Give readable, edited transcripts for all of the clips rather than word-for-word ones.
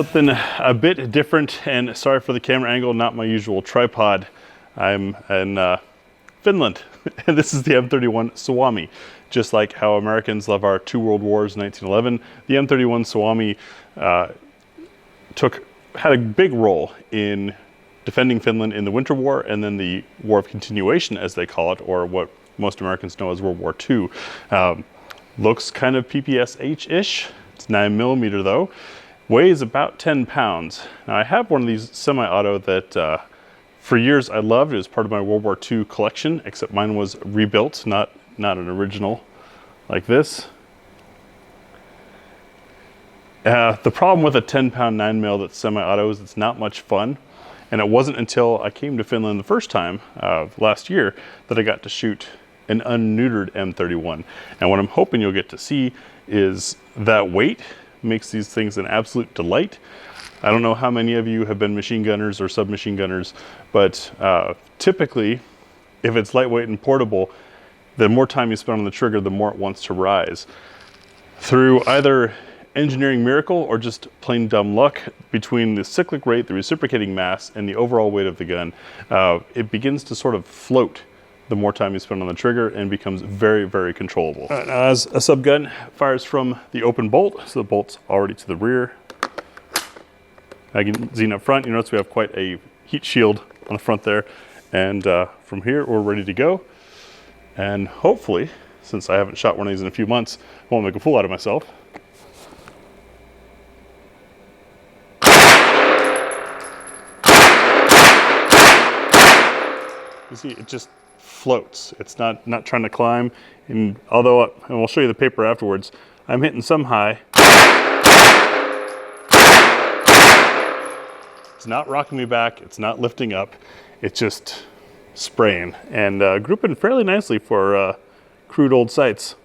Something a bit different, and sorry for the camera angle, not my usual tripod. I'm in Finland, and this is the M31 Suomi. Just like how Americans love our two world wars in 1911, the M31 Suomi had a big role in defending Finland in the Winter War, and then the War of Continuation, as they call it, or what most Americans know as World War II. Looks kind of PPSH-ish. It's 9mm though. Weighs about 10 pounds. Now I have one of these semi-auto that for years I loved. It was part of my World War II collection, except mine was rebuilt, not an original like this. The problem with a 10-pound 9mm that's semi-auto is it's not much fun. And it wasn't until I came to Finland the first time last year that I got to shoot an unneutered M31. And what I'm hoping you'll get to see is that weight makes these things an absolute delight. I don't know how many of you have been machine gunners or submachine gunners, but typically, if it's lightweight and portable, the more time you spend on the trigger, the more it wants to rise. Through either engineering miracle or just plain dumb luck, between the cyclic rate, the reciprocating mass, and the overall weight of the gun, it begins to sort of float the more time you spend on the trigger and becomes very, very controllable. As a sub gun fires from the open bolt, so the bolt's already to the rear. Magazine up front, you notice we have quite a heat shield on the front there. And from here, we're ready to go. And hopefully, since I haven't shot one of these in a few months, I won't make a fool out of myself. You see, it just floats. It's not trying to climb. And although, and we'll show you the paper afterwards, I'm hitting some high. It's not rocking me back. It's not lifting up. It's just spraying and grouping fairly nicely for crude old sights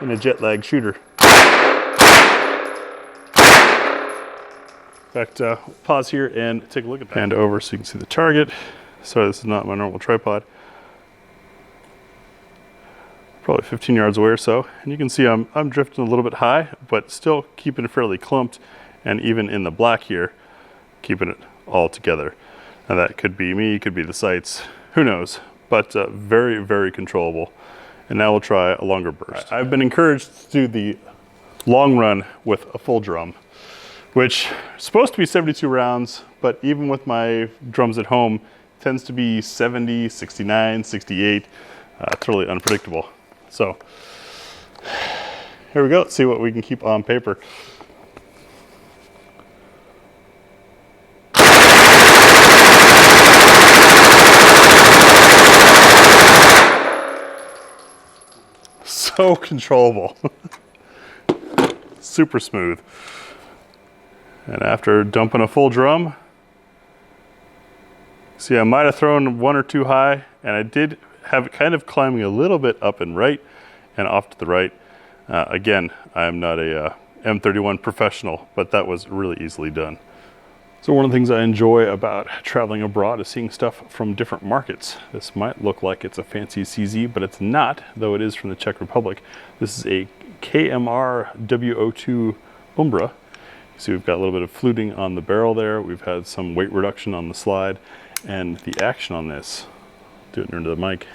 in a jet lag shooter. In fact, pause here and take a look at that. Hand over so you can see the target. Sorry, this is not my normal tripod. Probably 15 yards away or so. And you can see I'm drifting a little bit high, but still keeping it fairly clumped. And even in the black here, keeping it all together. Now that could be me, could be the sights, who knows. But very, very controllable. And now we'll try a longer burst. I've been encouraged to do the long run with a full drum, which is supposed to be 72 rounds, but even with my drums at home, tends to be 70, 69, 68. It's really unpredictable. So here we go. Let's see what we can keep on paper. So controllable. Super smooth. And after dumping a full drum, see, I might have thrown one or two high, and I did have it kind of climbing a little bit up and right and off to the right. Again, I am not a M31 professional, but that was really easily done. So one of the things I enjoy about traveling abroad is seeing stuff from different markets. This might look like it's a fancy CZ, but it's not, though it is from the Czech Republic. This is a KMR W02 Umbra. See, we've got a little bit of fluting on the barrel there. We've had some weight reduction on the slide. And the action on this, do it into the mic,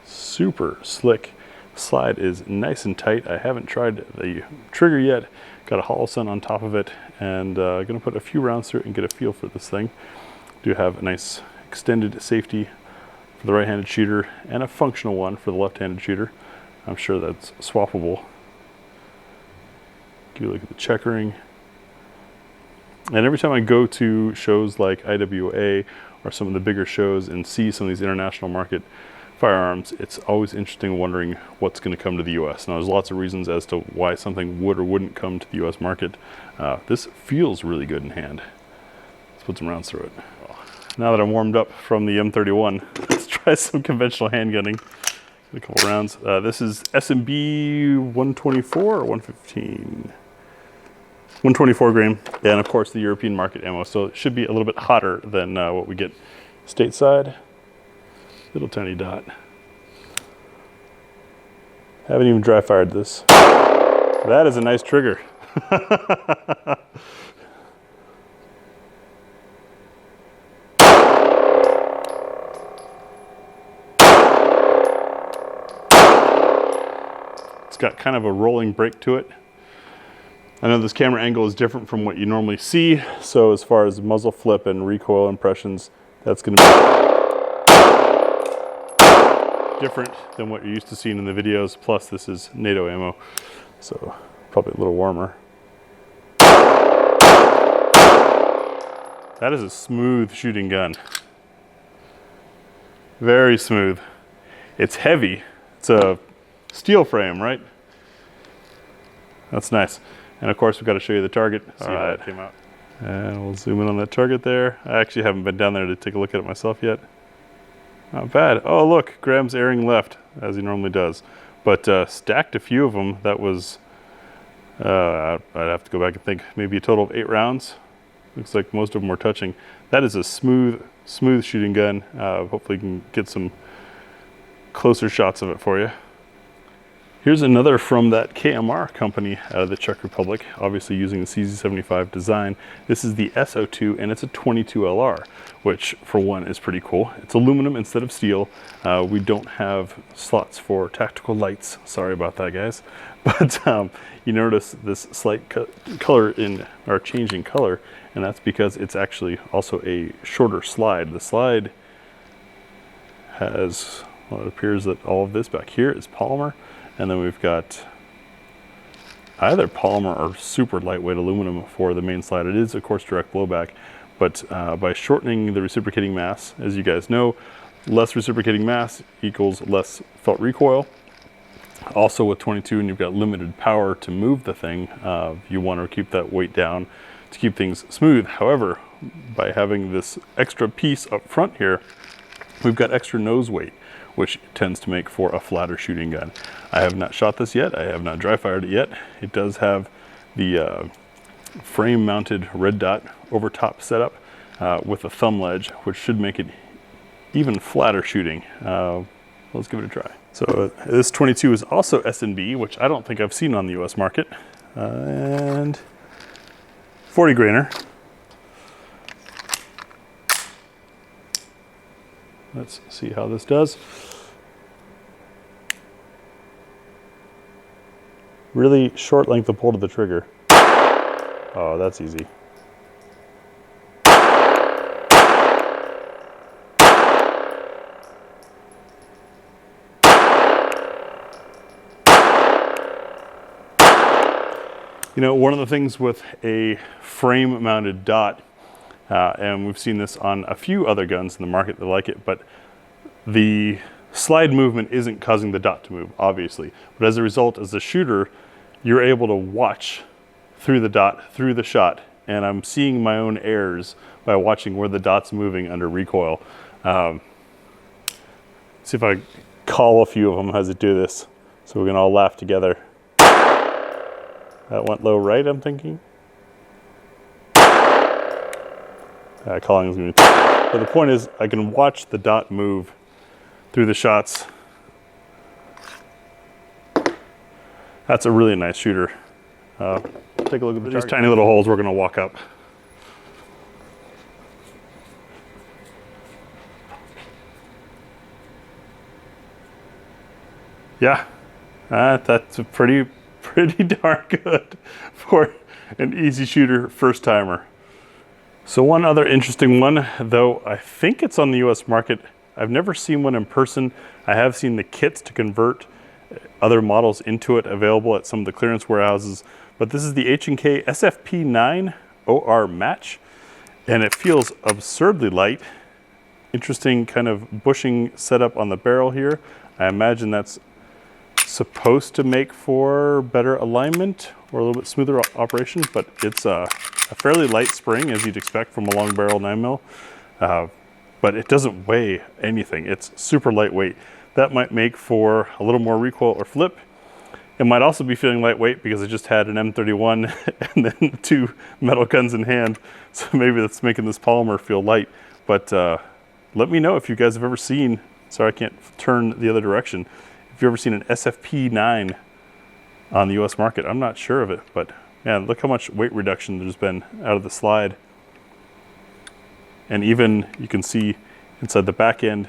super slick. Slide is nice and tight. I haven't tried the trigger yet. Got a Holosun on top of it, and gonna put a few rounds through it and get a feel for this thing. Do have a nice extended safety for the right-handed shooter and a functional one for the left-handed shooter. I'm sure that's swappable. Give you a look at the checkering. And every time I go to shows like IWA or some of the bigger shows and see some of these international market firearms, it's always interesting wondering what's going to come to the US. Now, there's lots of reasons as to why something would or wouldn't come to the US market. This feels really good in hand. Let's put some rounds through it. Now that I'm warmed up from the M31, let's try some conventional handgunning. A couple rounds. This is SMB 124 or 115? 124 grain, and of course the European market ammo, so it should be a little bit hotter than what we get stateside. Little tiny dot. Haven't even dry fired this. That is a nice trigger. It's got kind of a rolling break to it. I know this camera angle is different from what you normally see, so as far as muzzle flip and recoil impressions, that's going to be different than what you're used to seeing in the videos. Plus, this is NATO ammo, so probably a little warmer. That is a smooth shooting gun. Very smooth. It's heavy. It's a steel frame, right? That's nice. And of course, we've got to show you the target. See how that came out. And we'll zoom in on that target there. I actually haven't been down there to take a look at it myself yet. Not bad. Oh, look, Graham's airing left, as he normally does. But stacked a few of them. That was, I'd have to go back and think, maybe a total of 8 rounds. Looks like most of them were touching. That is a smooth shooting gun. Hopefully you can get some closer shots of it for you. Here's another from that KMR company out of the Czech Republic, obviously using the CZ75 design. This is the SO2 and it's a 22 LR, which for one is pretty cool. It's aluminum instead of steel. We don't have slots for tactical lights. Sorry about that, guys. But you notice this slight color or changing color, and that's because it's actually also a shorter slide. The slide has, well, it appears that all of this back here is polymer. And then we've got either polymer or super lightweight aluminum for the main slide. It is, of course, direct blowback, but by shortening the reciprocating mass, as you guys know, less reciprocating mass equals less felt recoil. Also with 22, and you've got limited power to move the thing, you want to keep that weight down to keep things smooth. However, by having this extra piece up front here, we've got extra nose weight, which tends to make for a flatter shooting gun. I have not shot this yet. I have not dry fired it yet. It does have the frame mounted red dot over top setup with a thumb ledge, which should make it even flatter shooting. Let's give it a try. So this 22 is also S&B, which I don't think I've seen on the US market. And 40 grainer. Let's see how this does. Really short length of pull to the trigger. Oh, that's easy. You know, one of the things with a frame mounted dot, and we've seen this on a few other guns in the market that like it, but the slide movement isn't causing the dot to move, obviously. But as a result, as a shooter, you're able to watch through the dot, through the shot, and I'm seeing my own errors by watching where the dot's moving under recoil. See if I call a few of them as I do this, so we can all laugh together. That went low right, I'm thinking. Calling is going to be tough. But the point is, I can watch the dot move through the shots. That's a really nice shooter. Take a look at these tiny little holes we're going to walk up. Yeah, that's a pretty darn good for an easy shooter first timer. So one other interesting one, though I think it's on the US market. I've never seen one in person. I have seen the kits to convert other models into it available at some of the clearance warehouses. But this is the H&K SFP9 OR Match, and it feels absurdly light. Interesting kind of bushing setup on the barrel here. I imagine that's supposed to make for better alignment or a little bit smoother operation, but it's a fairly light spring, as you'd expect from a long barrel 9mm, but it doesn't weigh anything. It's super lightweight. That might make for a little more recoil or flip. It might also be feeling lightweight because I just had an M31 and then 2 metal guns in hand, so maybe that's making this polymer feel light. But let me know if you guys have ever seen, sorry I can't turn the other direction, if you've ever seen an SFP9 on the US market. I'm not sure of it, but man, look how much weight reduction there's been out of the slide. And even you can see inside the back end,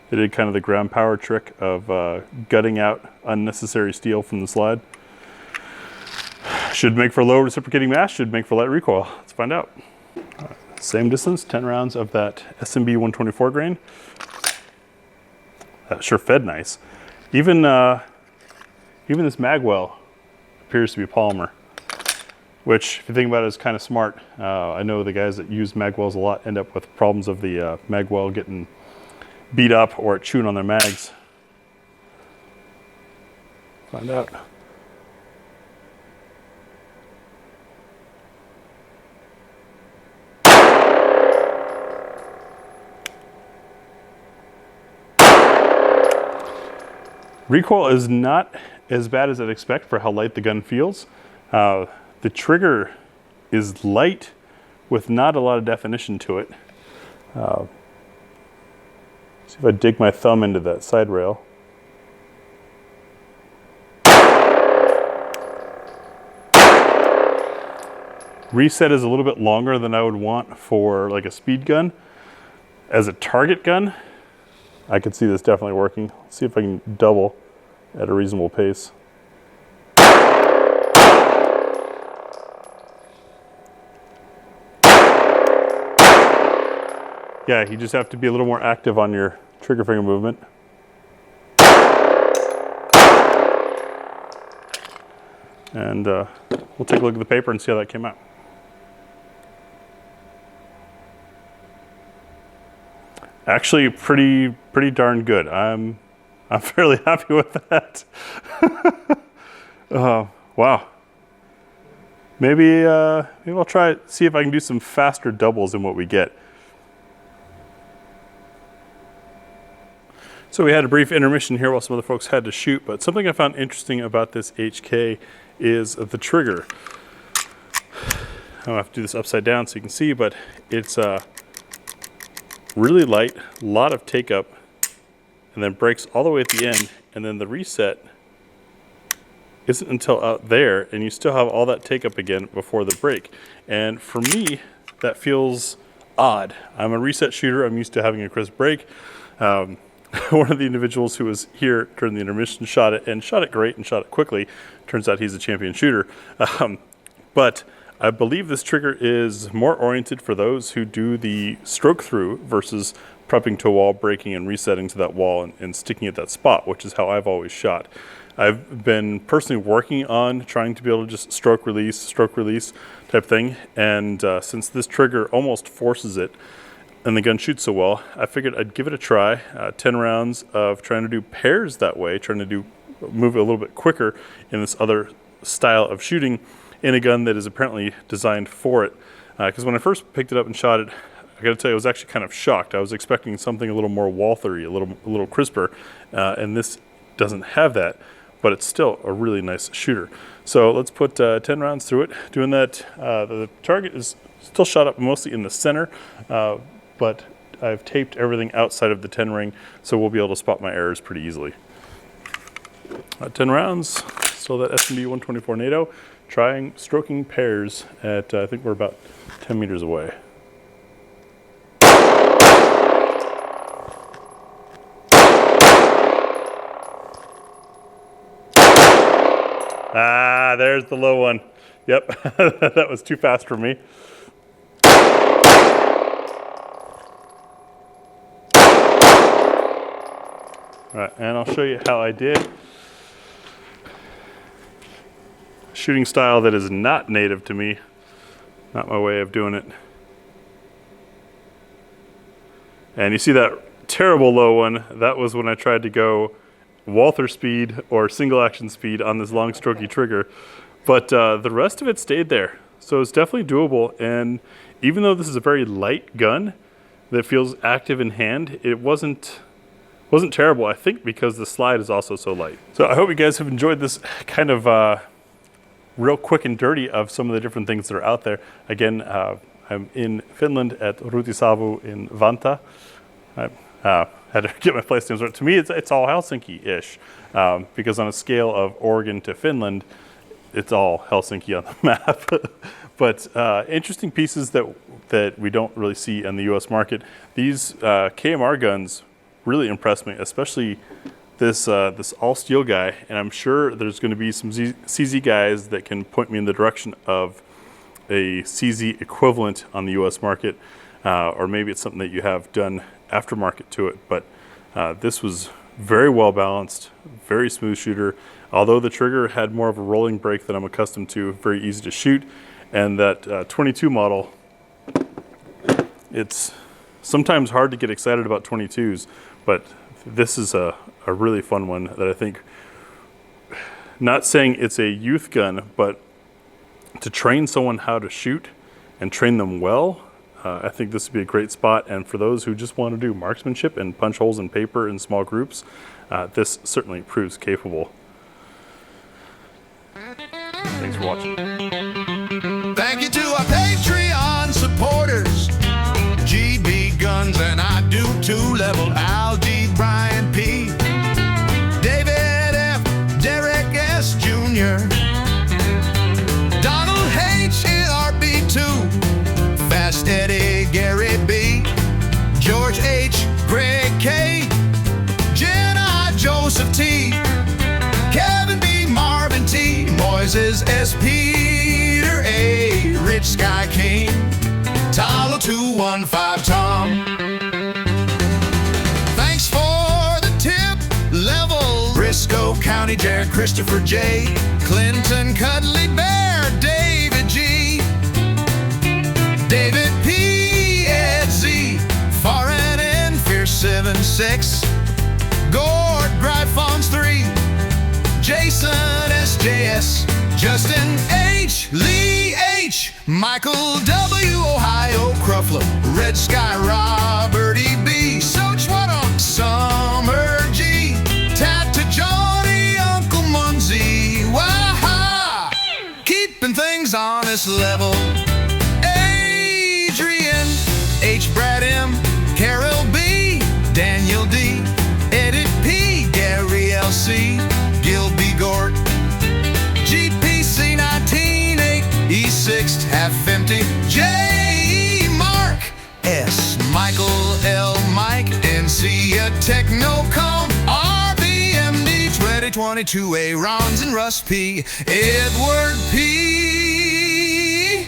they did kind of the ground power trick of gutting out unnecessary steel from the slide. Should make for low reciprocating mass, should make for light recoil. Let's find out. Same distance, 10 rounds of that SMB 124 grain. That sure fed nice. Even this magwell appears to be polymer, which, if you think about it, is kind of smart. I know the guys that use magwells a lot end up with problems of the magwell getting beat up or chewing on their mags. Find out. Recoil is not as bad as I'd expect for how light the gun feels. The trigger is light with not a lot of definition to it. See if I dig my thumb into that side rail. Reset is a little bit longer than I would want for like a speed gun. As a target gun, I could see this definitely working. Let's see if I can double at a reasonable pace. Yeah, you just have to be a little more active on your trigger finger movement. And we'll take a look at the paper and see how that came out. Actually, pretty darn good. I'm fairly happy with that. Wow. Maybe I'll try it, see if I can do some faster doubles than what we get. So we had a brief intermission here while some other folks had to shoot, but something I found interesting about this HK is the trigger. I'll have to do this upside down so you can see, but it's really light, a lot of take up, and then breaks all the way at the end, and then the reset isn't until out there, and you still have all that take up again before the break. And for me, that feels odd. I'm a reset shooter, I'm used to having a crisp break. One of the individuals who was here during the intermission shot it, and shot it great and shot it quickly. Turns out he's a champion shooter. But I believe this trigger is more oriented for those who do the stroke through versus prepping to a wall, breaking and resetting to that wall and sticking at that spot, which is how I've always shot. I've been personally working on trying to be able to just stroke release type thing. And since this trigger almost forces it and the gun shoots so well, I figured I'd give it a try. 10 rounds of trying to do pairs that way, trying to move it a little bit quicker in this other style of shooting in a gun that is apparently designed for it. Because when I first picked it up and shot it, I got to tell you, I was actually kind of shocked. I was expecting something a little more Walthery, a little crisper, and this doesn't have that, but it's still a really nice shooter. So let's put 10 rounds through it. Doing that, the target is still shot up mostly in the center, but I've taped everything outside of the 10 ring, so we'll be able to spot my errors pretty easily. 10 rounds, still that SMB 124 NATO. Trying stroking pairs at, I think we're about 10 meters away. Ah, there's the low one. Yep, that was too fast for me. All right, and I'll show you how I did. Shooting style that is not native to me, not my way of doing it. And you see that terrible low one, that was when I tried to go Walther speed or single action speed on this long strokey trigger. But the rest of it stayed there. So it's definitely doable. And even though this is a very light gun that feels active in hand, it wasn't terrible, I think, because the slide is also so light. So I hope you guys have enjoyed this kind of real quick and dirty of some of the different things that are out there. Again, I'm in Finland at Ruutisavu in Vantaa. I had to get my place names right. To me, it's all Helsinki-ish, because on a scale of Oregon to Finland, it's all Helsinki on the map. But interesting pieces that we don't really see in the U.S. market. These KMR guns really impressed me, especially this all steel guy. And I'm sure there's going to be some CZ guys that can point me in the direction of a CZ equivalent on the U.S. market, or maybe it's something that you have done aftermarket to it. But this was very well balanced, very smooth shooter. Although the trigger had more of a rolling break than I'm accustomed to, very easy to shoot. And that 22 model, it's sometimes hard to get excited about 22s, but this is a really fun one that I think, not saying it's a youth gun, but to train someone how to shoot and train them well, I think this would be a great spot. And for those who just want to do marksmanship and punch holes in paper in small groups, this certainly proves capable. Thanks for watching. Thank you to our Patreon supporters, GB Guns and I Do 2 Level, Al G, Brian P, David F, Derek S Jr., Donald H, RB2, Fast Eddie, Gary B, George H, Greg K, Jenna, Joseph T, Kevin B, Marvin T, Moises S, Peter A, Rich Sky King, Talo 215 Tom. Thanks for the tip level. Briscoe County, Jared Christopher J, Clinton Cuddly Bear, David G, David P, Ed Z, Foreign N, Fierce 76, Gord, Gryphons 3, Jason SJS, Justin H, Lee H, Michael W, Ohio Cruffler, Red Sky, Robert E B, Sochwaddle, Summer G, Tata Johnny, Uncle Munzie, Waha, keeping things on this level. Adrian H, Brad M, Carol B, Daniel D, Edit P, Gary LC, Gil B Gort, GPC 19-8, E6 half empty, J Mark S, Michael L, Mike NC Technocom, RBMD 2022 Rons and Russ P, Edward P.